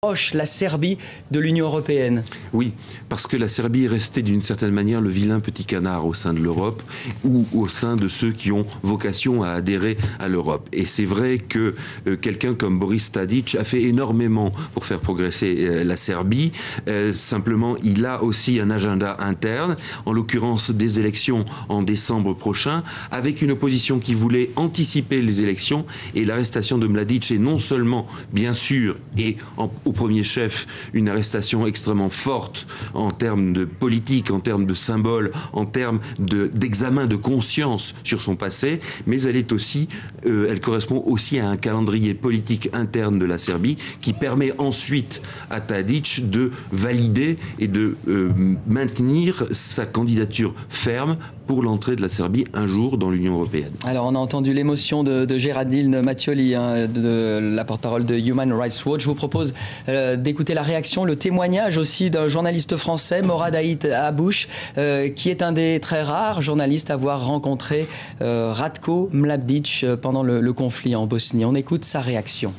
proche la Serbie de l'Union européenne? Oui, parce que la Serbie est restée d'une certaine manière le vilain petit canard au sein de l'Europe ou au sein de ceux qui ont vocation à adhérer à l'Europe. Et c'est vrai que quelqu'un comme Boris Tadić a fait énormément pour faire progresser la Serbie. Simplement, il a aussi un agenda interne, en l'occurrence des élections en décembre prochain, avec une opposition qui voulait anticiper les élections, et l'arrestation de Mladić est non seulement, bien sûr, et au premier chef, une arrestation extrêmement forte en termes de politique, en termes de symbole, en termes d'examen de conscience sur son passé, mais elle correspond aussi à un calendrier politique interne de la Serbie qui permet ensuite à Tadić de valider et de maintenir sa candidature ferme pour l'entrée de la Serbie un jour dans l'Union européenne. Alors on a entendu l'émotion de Géraldine Mattioli, de la porte-parole de Human Rights Watch. Je vous propose d'écouter la réaction, le témoignage aussi d'un journaliste français, Morad Ait Abouch, qui est un des très rares journalistes à avoir rencontré Ratko Mladić pendant le conflit en Bosnie. On écoute sa réaction.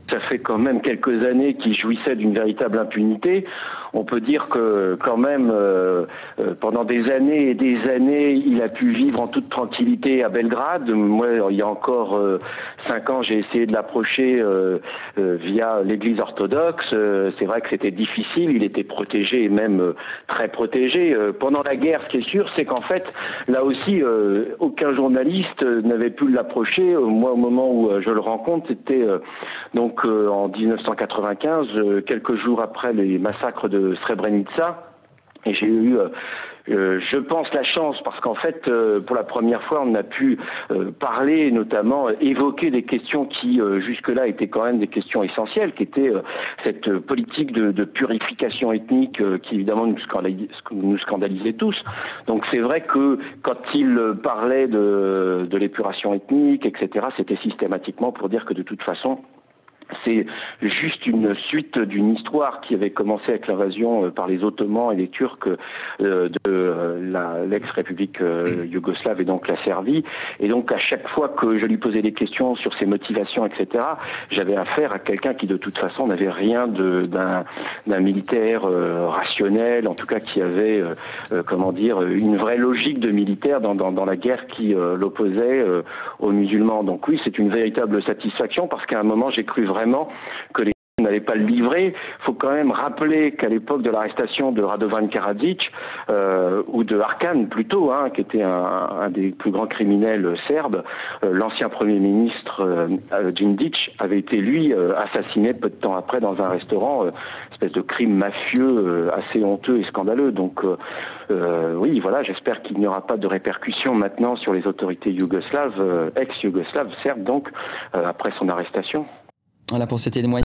Ça fait quand même quelques années qu'il jouissait d'une véritable impunité. On peut dire que quand même, pendant des années et des années, il a pu vivre en toute tranquillité à Belgrade. Moi, il y a encore 5 ans, j'ai essayé de l'approcher via l'église orthodoxe. C'est vrai que c'était difficile, il était protégé et même très protégé. Pendant la guerre, ce qui est sûr, c'est qu'en fait, là aussi, aucun journaliste n'avait pu l'approcher. Moi, au moment où je le rencontre, c'était donc en 1995, quelques jours après les massacres de Srebrenica, et j'ai eu, je pense, la chance, parce qu'en fait, pour la première fois, on a pu parler, notamment évoquer des questions qui, jusque-là, étaient quand même des questions essentielles, qui étaient cette politique de purification ethnique qui, évidemment, nous scandalisait tous. Donc c'est vrai que quand il parlait de l'épuration ethnique, etc., c'était systématiquement pour dire que, de toute façon, c'est juste une suite d'une histoire qui avait commencé avec l'invasion par les Ottomans et les Turcs de l'ex-république yougoslave et donc la Serbie. Et donc à chaque fois que je lui posais des questions sur ses motivations, etc., j'avais affaire à quelqu'un qui de toute façon n'avait rien d'un militaire rationnel, en tout cas qui avait, comment dire, une vraie logique de militaire dans la guerre qui l'opposait aux musulmans. Donc oui, c'est une véritable satisfaction, parce qu'à un moment j'ai cru vraiment que les gens n'allaient pas le livrer. Il faut quand même rappeler qu'à l'époque de l'arrestation de Radovan Karadzic, ou de Arkan plutôt, qui était un des plus grands criminels serbes, l'ancien Premier ministre Djindjic avait été, lui, assassiné peu de temps après dans un restaurant, espèce de crime mafieux assez honteux et scandaleux. Donc oui, voilà, j'espère qu'il n'y aura pas de répercussions maintenant sur les autorités yougoslaves, ex-yougoslaves, serbes donc, après son arrestation. Voilà pour cet témoignage.